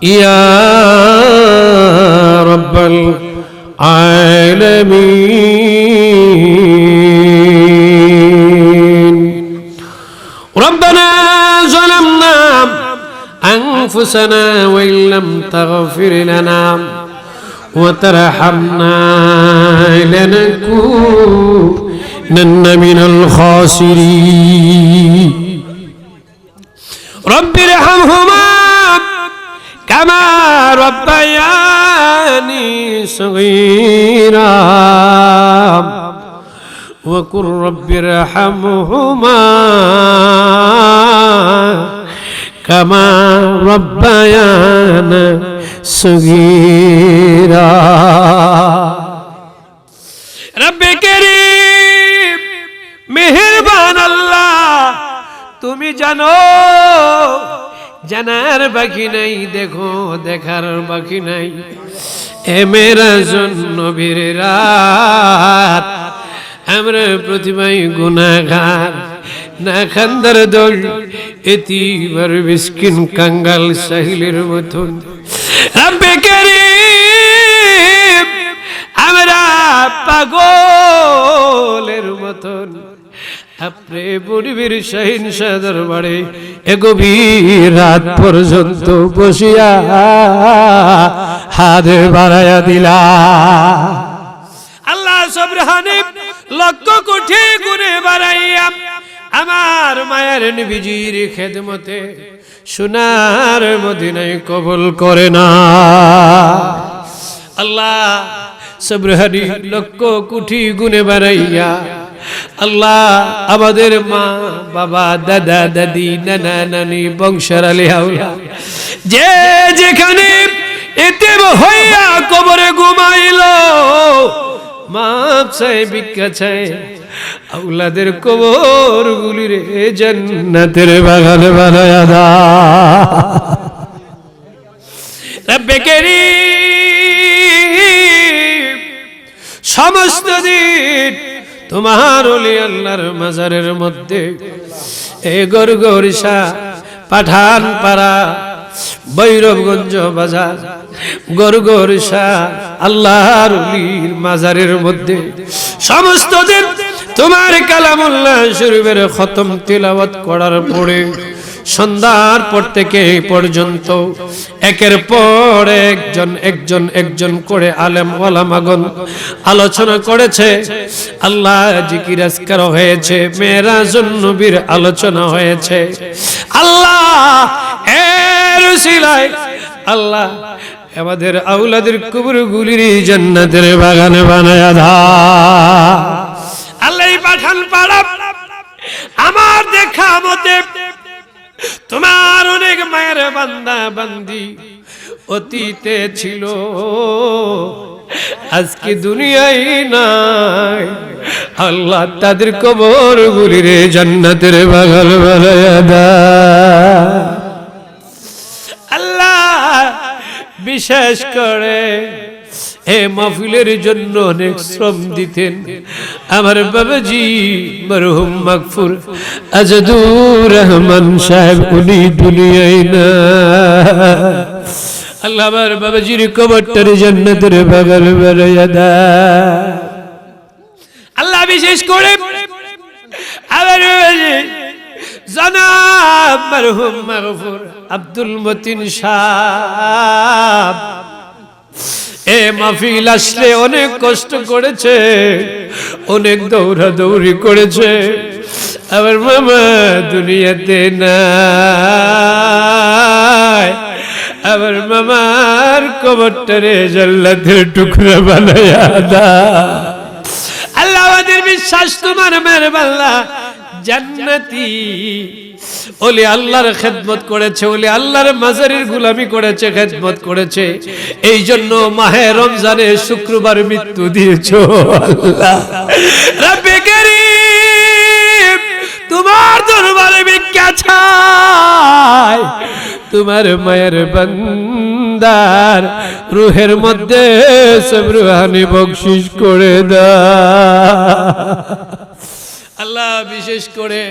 ইয়া রাব্বাল আলামিন। রব্বানা যালামনা আনফুসানা ওয়া ইল্লাম তাগফির লানা ওয়া তারহামনা লানাকুনান্না মিনাল খাসিরিন। রব্বিরহামহুমা কামা রব্বায়ানি সগীরা ওয়া কুর রব্বিরহামহুমা কামা রব্বায়ানা সগীরা। রব্বে করিম মেহেরবান আল্লাহ, তুমি জানো, জানার বাকি নাই, দেখো দেখার বাকি নাই। এ মেরাজুন নবীর রাত, আমরা প্রতিমাই গুনাহগার, না খান্দার দল, এতিবার মিসকিন কাঙ্গাল সাহিলের মতন। রব্বে করিম আমরা পাগলের মতন আপনি পরিবীর শাহিন শাহ দরবারে এ গভীর রাত পর্যন্ত বসিয়া হাত বাড়াইয়া দিলা। আল্লাহ সুবহানে লক্ষ কোটি গুণে বাড়াইয়া আমার মায়ের নবীজির খেদমতে সোনার মদিনায় কবুল করে না। আল্লাহ সুবহানে লক্ষ কোটি গুণে বাড়াইয়া আল্লাহ আমাদের মা বাবা দাদা দাদি নানা নানি বংশের আলী হাওলা যে যেখানে এতিম হইয়া কবরে ঘুমাইল, মাপ চাই ভিক্ষা চাই, আওলাদের কবর গুলির জান্নাতের বাগান বানায়া দাও। রব্বে করিম সমস্ত দিন তোমার ওলি আল্লাহর মাজারের মধ্যে এ গরগরিসা পাঠানপাড়া ভৈরবগঞ্জ বাজার গরগরিসা আল্লাহর ওলির মাজারের মধ্যে সমস্ত দিন তোমার কালামুল্লাহ শরীফের খতম তিলাওয়াত করার পরে সন্ধ্যার পর থেকে পর্যন্ত একের পর একজন করে আলেম ওলামাগণ আলোচনা করেছে। আল্লাহ জিকির আজকার হয়েছে, মেরাজুন নবীর আলোচনা হয়েছে। আল্লাহ এর উসিলায় আল্লাহ আমাদের আওলাদের কবরগুলির জান্নাতের বাগান বানায়া দাও। আল্লাহ পাঠান পাড়া আমার দেখা মতে তোমার অনেক মায়ের বান্দা বান্দি অতীতে ছিল, আজকে দুনিয়ায় নাই। আল্লাহ তাদের কবর গুলির জান্নাতের বাগান বানায়া দাও। আল্লাহ বিশেষ করে এই মাহফিলের জন্য অনেক শ্রম দিতেন আমার বাবাজি মরহুম মাগফুর আজাদুর রহমান সাহেব, উনি দুনিয়ায় না। আল্লাহ আমার বাবাজির কবরটার জান্নাতের বাগান বানায়া দাও। আল্লাহ বিশেষ করে আমার জনাব মরহুম মাগফুর আব্দুল মতিন সাহেব এ মাহফিল আসলে অনেক কষ্ট করেছে, অনেক দৌড়াদৌড়ি করেছে। আমার মামা দুনিয়াতে নাই, আমার মামার কবরটারে জান্নাতের টুকরা বানায়া দাও। আল্লাহ আমাদের বিশ্বাস তোমার মেহেরবাল্লাহ জান্নাতি ওলি আল্লাহর খেদমত করেছে, ওলি আল্লাহর মাজারের গোলামি করেছে, খেদমত করেছে। এই জন্য মাহে রমজানে শুক্রবার মৃত্যু দিয়েছো। আল্লাহ রব্বে করিম তোমার দরবারে ভিক্ষা চাই, তোমার মায়ের বান্দার রূহের মধ্যে সবরুহানি বকশিশ করে দাও। আল্লাহ বিশেষ করে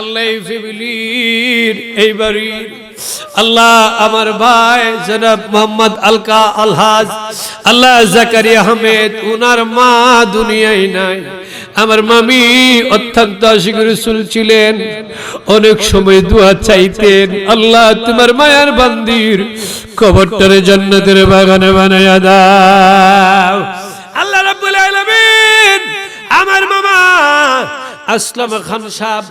আল্লাহ ফ্যামিলির এই বাড়ির আল্লাহ আমার ভাই জনাব মোহাম্মদ আলকা আলহাজ আল্লাহ জাকারিয়া আহমেদ, উনার মা দুনিয়ায় নাই। আমার মামি অত্যন্ত আশিক রাসূল ছিলেন, অনেক সময় দোয়া চাইতেন, আল্লাহ তোমার মায়ার বান্দির কবরটারে জান্নাতের বাগানে বানায়া দাও। আল্লাহ রাব্বুল আলামিন আমার মামা আসলাম খান সাহেব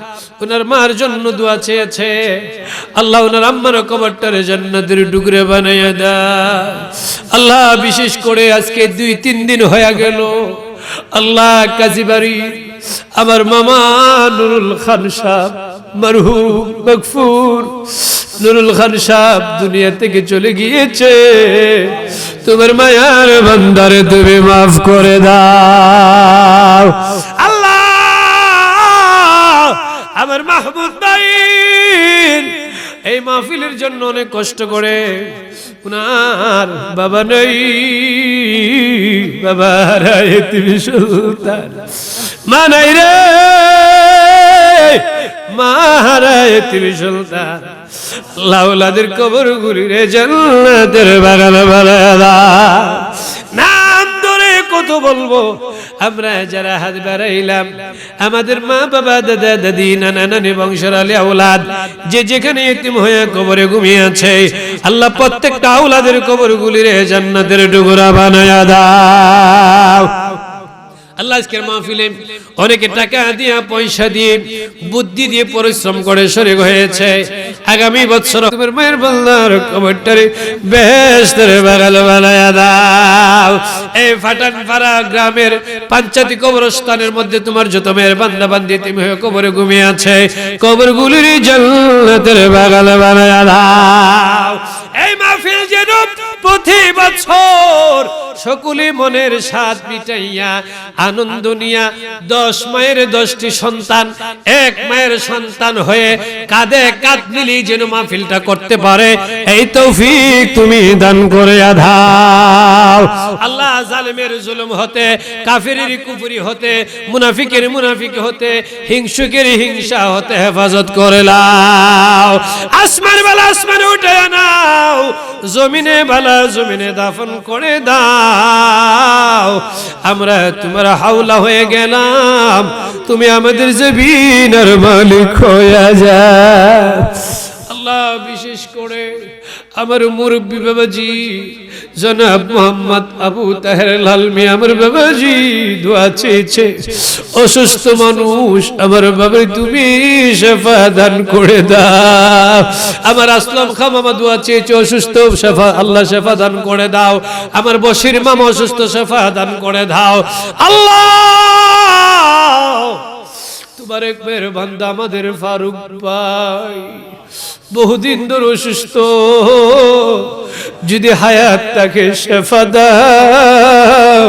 ওনার মার জন্য দোয়া চেয়েছে, আল্লাহ ওনার আম্মার কবরটারে জান্নাতের টুকরে বানায়া দাও। আল্লাহ বিশেষ করে আজকে 2-3 দিন হয়ে গেল, আল্লাহ কাজীবাড়ি আমার মামা নুরুল খান সাহেব মরহুম মগফুর নুরুল খান সাহেব দুনিয়া থেকে চলে গিয়েছে। তোমার মায়ার বান্দারে তুমি মাফ করে দাও। আল্লাহ আমার মাহমুদ ভাই এই মাহফিলের জন্য অনেক কষ্ট করে, উনার বাবা নেই, বাবা হারায় তুমি সুলতান, মা নাই রে, মা হারায় তুমি সুলতান। আল্লাহ ওলাদের কবরগুলি রে জান্নাতের বাগানে বানায়া দাও। নাম ধরে কত বলবো, আমরা যারা হাত বাড়াইলাম আমাদের মা বাবা দাদা দাদি নানা নানি বংশের আলী আওলাদ যে যেখানে ইতিম হয়ে কবরে ঘুমিয়ে আছে, আল্লাহ প্রত্যেকটা আওলাদের কবরগুলিরে জান্নাতের টুকরা বানায়া দাও। আল্লাহ আজকের মাহফিলে অনেকে টাকা দিয়ে পয়সা দিয়ে বুদ্ধি দিয়ে পরিশ্রম করে শরীক হয়েছে। আগামী বছর তোমার মায়ের বান্দার কবরটারে বেহেশতের বাগানে বানায়া দাও। এই ফাটানপাড়া গ্রামের পাঞ্চাতি কবরস্থানের মধ্যে তোমার যত মেয়ের বান্দা বান্দি তুমি হয়ে কবরে ঘুমিয়ে আছে, কবরগুলির জান্নাতের বাগানে বানায়া দাও। এই মাহফিল যেন প্রতি বছর সকলে মনের স্বাদ মিটাইয়া আনন্দ নিয়া 10 মায়ের 10টি সন্তান, এক মায়ের সন্তান হয়ে কাঁধে কাঁধ মিলিয়ে যেন মাহফিলটা করতে পারে, এই তৌফিক তুমি দান করে দাও। আল্লাহ জালিমের জুলুম হতে, কাফিরের কুফরি হতে, মুনাফিকের মুনাফিক হতে, হিংসুকের হিংসা হতে হেফাজত করে নাও। আসমান বালা আসমানে উঠে নাও, জমিনে বালা জমিনে দাফন করে দাও। আমরা তোমার হাওলা হয়ে গেলাম, তুমি আমাদের জমিনের মালিক হয়ে যাও। আল্লাহ বিশেষ করে আমার মুরব্বী বাবাজি জনাব মোহাম্মদ আবু তাহের লাল মিয়া আমার বাবাজি দোয়া চেয়েছে, অসুস্থ মানুষ আমার বাবা তুমি শেফা দান করে দাও। আমার আসলাম খান মামা দোয়া চেয়েছে, অসুস্থ শেফা, আল্লাহ শেফা দান করে দাও। আমার বশির মামা অসুস্থ, শেফা দান করে দাও। আল্লাহ তোমার এক মেয়ের বান্দা আমাদের ফারুক ভাই বহুদিন ধরে অসুস্থ, যদি হায়াত তাকে শেফা দাও,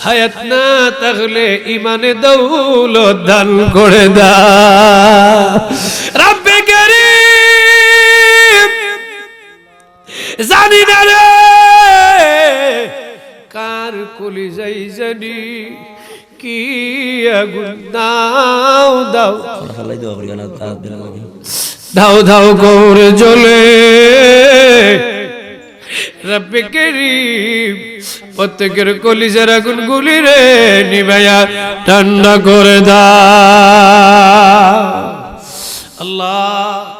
হায়াত না থাকলে ইমানে দৌলত দান করে দাও। রব্বে কারীম জানি না রে কার কলিজাই জানি কি আগুন, দাও দাও দাও দাও করে জ্বলে। রব্বে কারীম প্রত্যেকের কলিজার আগুন গুলি রে নিভাইয়া ঠান্ডা করে দাও। আল্লাহ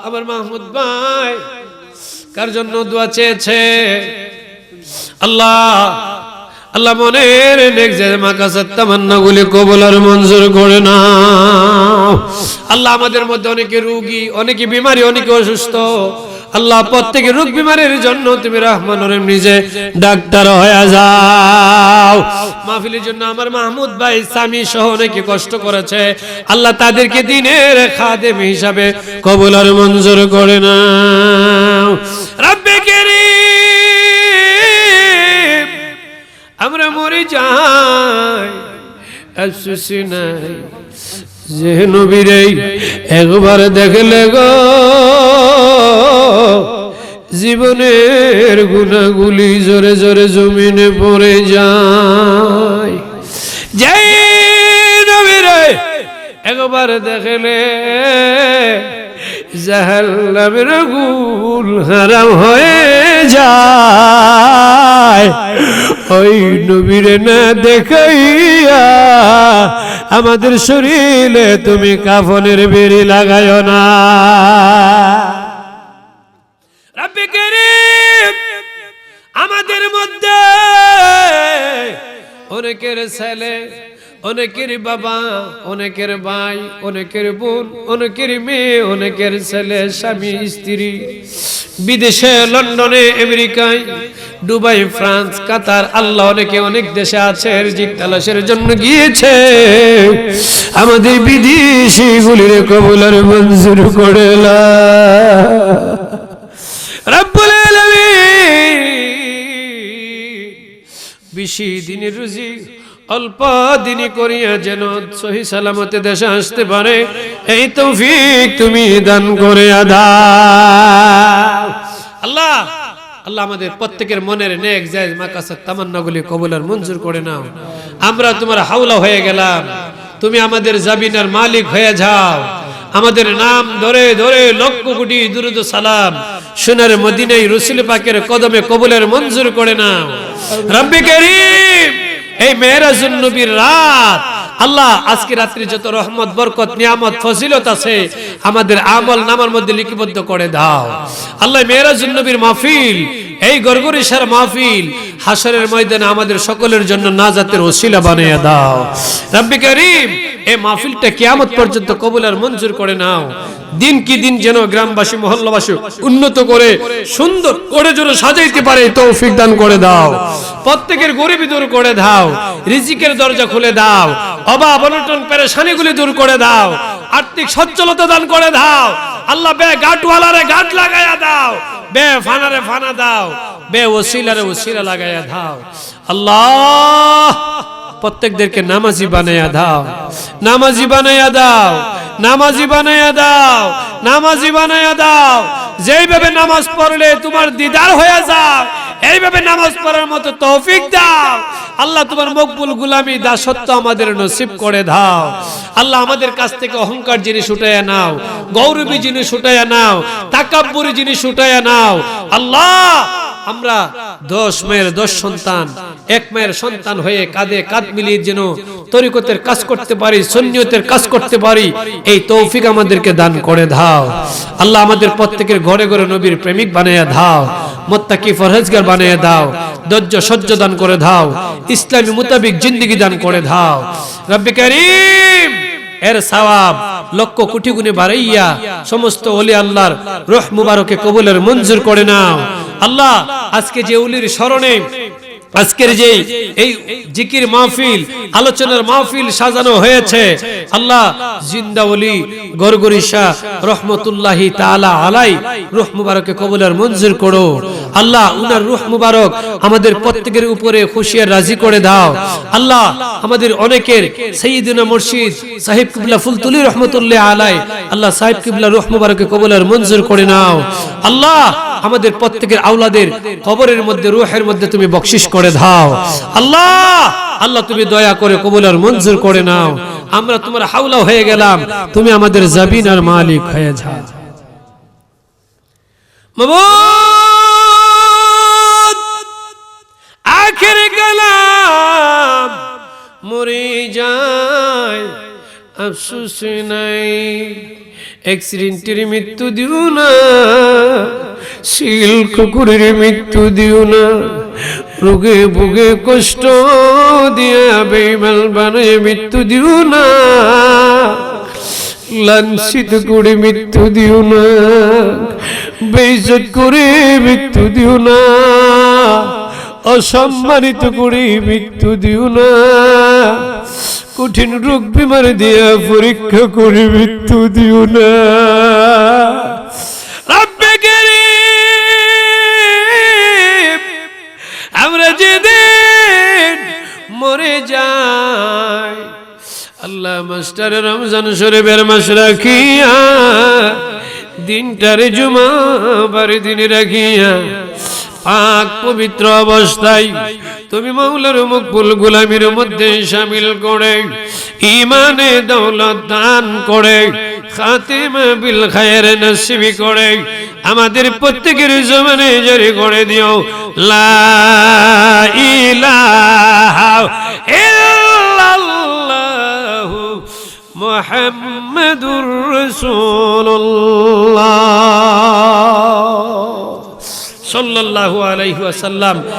আমার মাহমুদ ভাই কার জন্য দোয়া চেয়েছে, আল্লাহ আল্লাহ মনের নেক যে মাকাসাত তামান্নাগুলি কবুল আর মঞ্জুর করে নাও। আল্লাহ আমাদের মধ্যে অনেকে রোগী, অনেকে বিমারি, অনেকে অসুস্থ, আল্লাহ প্রত্যেকের রোগ বিমারের জন্য তুমি রহমান রহিম নিজে ডাক্তার হয়ে যাও। মাহফিলের জন্য আমার মাহমুদ ভাই স্বামী সহ অনেকে কষ্ট করেছে, আল্লাহ তাদেরকে দিনের খাদেম হিসাবে কবুল আর মঞ্জুর করে নাও। রব্বে কারীম আমরা মরে যাই আফসোসি নাই, যে নবীরে একবার দেখলে গো জীবনের গুনাহগুলি জোরে জোরে জমিনে পড়ে যায়। যে নবীরে একবার দেখলে জাহান্নামের আগুন হারাম হয়ে যায়। ওই নবীরে না দেখাইয়া আমাদের শরীরে তুমি কাফনের বেড়ি লাগাইও না। রব্বে কারীম, আমাদের মধ্যে অনেকের ছেলে, অনেকের বাবা, অনেকের ভাই, অনেকের বোন, অনেকের মেয়ে, অনেকের ছেলে, স্বামী স্ত্রী বিদেশে, লন্ডনে, আমেরিকায়, দুবাই, ফ্রান্স, কাতার, আল্লাহ অনেকে অনেক দেশে আছে, রিজিক তালাশের জন্য গিয়েছে। আমাদের বিদেশি গুলির কবুল আর মঞ্জুর করে না রব্বুল আলামিন। বেশি দিনের রুজি অল্প দিনই করিয়া যেন সহি সালামতে দেশে আসতে পারে, এই তৌফিক তুমি দান করে দাও আল্লাহ। আল্লাহ আমাদের প্রত্যেকের মনের নেক জায়েজ মাকাসাদ তামান্নাগুলি কবুল আর মঞ্জুর করে নাও। আমরা তোমার হাওলা হয়ে গেলাম, তুমি আমাদের জাবিনার মালিক হয়ে যাও। আমাদের নাম ধরে ধরে লক্ষ কোটি দুরূদ সালাম সোনার মদিনায় রাসূল পাকের কদমে কবুলের মঞ্জুর করে নাও রব্বে কারীম। এই মেরাজুন নবীর রাত আল্লাহ, আজকে রাত্রি যত রহমত, বরকত, নিয়ামত, ফজিলত আছে আমাদের আমল নামার মধ্যে লিপিবদ্ধ করে দাও আল্লাহ। মেরাজুন নবীর মাহফিল, এই গরগরিশার মাহফিল হাসরের ময়দানে আমাদের সকলের জন্য নাজাতের ওসিলা বানিয়ে দাও রব্বে কারীম। এই মাহফিলটা কিয়ামত পর্যন্ত কবুল আর মঞ্জুর করে নাও। দিন কি দিন যেন গ্রামবাসী, মহল্লাবাসী উন্নত করে সুন্দর করে যেন সাজাইতে পারে তৌফিক দান করে দাও। প্রত্যেকের গরিবি দূর করে দাও, রিজিকের দরজা খুলে দাও, অভাব অনটন পেরেশানিগুলি দূর করে দাও, আর্থিক সচ্ছলতা দান করে দাও আল্লাহ। বে গাটওয়ালারে গাট লাগায়া দাও, বে ফানারে ফানা দাও, বে ওসিলারে ওসিলা লাগায়া দাও আল্লাহ। প্রত্যেকদেরকে নামাজি বানায়া দাও, নামাজি বানায়া দাও, নামাজি বানায়া দাও, নামাজি বানায়া দাও। যেইভাবে নামাজ পড়লে তোমার দিদার হয়ে যাও, এইভাবে নামাজ পড়ার মতো তৌফিক দাও আল্লাহ। তোমার মকবুল গোলামি দাসত্ব আমাদের নসিব করে দাও আল্লাহ। আমাদের কাছ থেকে অহংকার জিনিস উঠাইয়া নাও, গৌরবী জিনিস উঠাইয়া নাও, তাকাব্বুরি জিনিস উঠাইয়া নাও আল্লাহ। আমরা 10 মায়ের 10 সন্তান, এক মায়ের সন্তান হয়ে কাঁধে কাঁধ মিলিয়ে যেন তরিকতের কাজ করতে পারি, সুন্নিয়তের কাজ করতে পারি, এই তৌফিক আমাদেরকে দান করে দাও আল্লাহ। আমাদের প্রত্যেকের ঘরে ঘরে নবীর প্রেমিক বানাইয়া দাও, মুত্তাকি ফরহেজগার বানাইয়া দাও, ধৈর্য সহ্য দান করে দাও, ইসলামী মোতাবিক জিন্দেগি দান করে দাও রব্বে কারীম। এর সওয়াব লক্ষ কোটি গুণে বাড়াইয়া সমস্ত ওলি আল্লাহর রূহ মুবারকে কবুলের মঞ্জুর করে নাও আল্লাহ। আজকে যে ওলির স্মরণে আজকের যে এই জিকির মাহফিল, আলোচনার মাহফিল সাজানো হয়েছে আল্লাহ, জিন্দা ওলি গরগরিশা রহমতুল্লাহি তাআলা আলাই রূহ মুবারকে কবুলের মঞ্জুর করো আল্লাহ। উনার রূহ মুবারক আমাদের প্রত্যেকের উপরে খুশি আর রাজি করে দাও আল্লাহ। আমাদের অনেকের সাইয়্যিদুনা মুর্শিদ সাহেব কিবলা ফুলতুলি রহমতুল্লাহ আলাই আল্লাহ, সাহেব কিবলা রূহ মুবারকে কবুলের মঞ্জুর করে নাও আল্লাহ। আমাদের প্রত্যেকের আওলাদের কবরের মধ্যে, রূহের মধ্যে তুমি বকশিশ করে দাও আল্লাহ। আল্লাহ তুমি দয়া করে কবুল আর মঞ্জুর করে নাও। আমরা তোমার হাওলা হয়ে গেলাম, তুমি আমাদের জাবিন আর মালিক হয়ে যাও মাবুদ। আখির কালাম মরে যায়, আফসোস নাই, অ্যাক্সিডেন্টের মৃত্যু দিও না, শিল কুকুরের মৃত্যু দিও না, রোগে ভোগে কষ্ট দিয়া বেঈমান বানায় মৃত্যু দিও না, লাঞ্ছিত করে মৃত্যু দিও না, বেইজ্জত করে মৃত্যু দিও না, অসম্মানিত করে মৃত্যু দিও না, কঠিন রোগ বিমার দিয়া পরীক্ষা করে মৃত্যু দিও না রব্বে কারীম। আমরা যেদিন মরে যাই আল্লাহ, মাস্টার রমজান শরীফের মাস রাখিয়া, দিনটারে জুমা বারে দিনে রাখিয়া, পাক পবিত্র অবস্থায় তুমি মাওলার মকবুল গোলামির মধ্যে শামিল করে, ইমানে দৌলত দান করে, খাতিমা বিল খায়ের নসিব করে আমাদের প্রত্যেকের জবানে জারি করে দিও লা ইলাহা ইল্লাল্লাহু মুহাম্মাদুর রাসূলুল্লাহ সাল্লাল্লাহু আলাইহি ওয়াসাল্লাম।